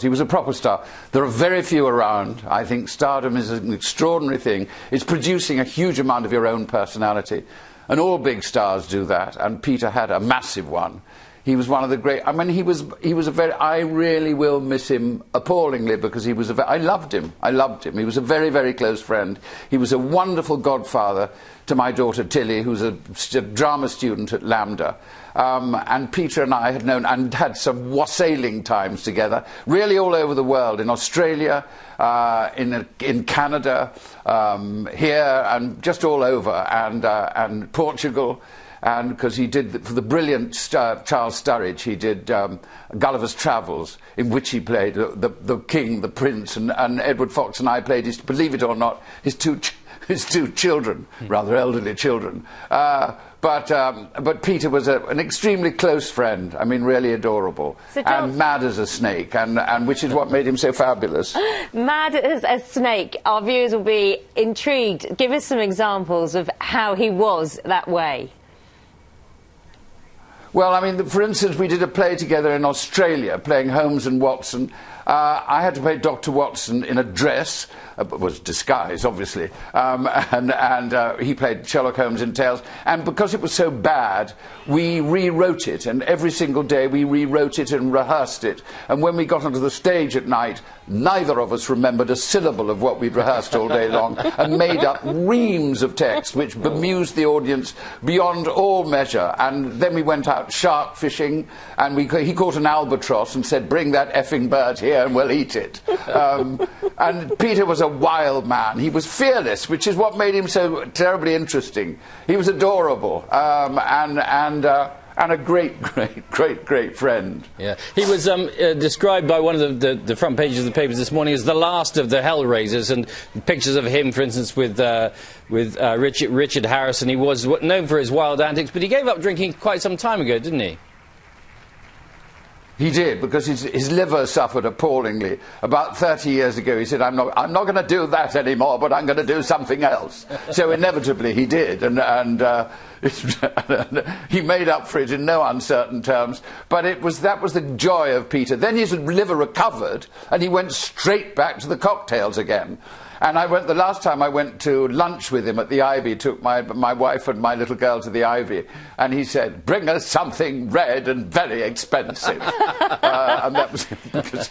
He was a proper star. There are very few around. I think stardom is an extraordinary thing. It's producing a huge amount of your own personality. And all big stars do that. And Peter had a massive one. He was one of the great... I mean, he was a very... I really will miss him appallingly because he was I loved him. I loved him. He was a very, very close friend. He was a wonderful godfather to my daughter Tilly, who's a drama student at LAMDA. And Peter and I had known and had some wassailing times together, really all over the world, in Australia, in Canada, here, and just all over, and Portugal. And because he did, for the brilliant Charles Sturridge, he did Gulliver's Travels, in which he played the king, the prince, and Edward Fox and I played his, believe it or not, his two children, rather elderly children. But Peter was an extremely close friend. I mean, really adorable, so and mad as a snake, and which is what made him so fabulous. Mad as a snake. Our viewers will be intrigued. Give us some examples of how he was that way. Well, I mean, for instance, we did a play together in Australia, playing Holmes and Watson. I had to play Dr. Watson in a dress, was disguised, obviously, and he played Sherlock Holmes in Tales. And because it was so bad, we rewrote it, and every single day we rewrote it and rehearsed it. And when we got onto the stage at night, neither of us remembered a syllable of what we'd rehearsed all day long, and made up reams of text which bemused the audience beyond all measure. And then we went out shark fishing, and he caught an albatross and said, "Bring that effing bird here and we'll eat it." And Peter was a wild man. He was fearless, which is what made him so terribly interesting. He was adorable, and a great friend. Yeah, he was described by one of the front pages of the papers this morning as the last of the Hellraisers, and pictures of him, for instance, with Richard Harrison. He was known for his wild antics, but he gave up drinking quite some time ago, didn't he? He did, because his liver suffered appallingly. About 30 years ago, he said, I'm not going to do that anymore, but I'm going to do something else. So inevitably he did, and he made up for it in no uncertain terms. But that was the joy of Peter. Then his liver recovered, and he went straight back to the cocktails again. And the last time I went to lunch with him at the Ivy, took my wife and my little girl to the Ivy, and he said, "Bring us something red and very expensive." And that was because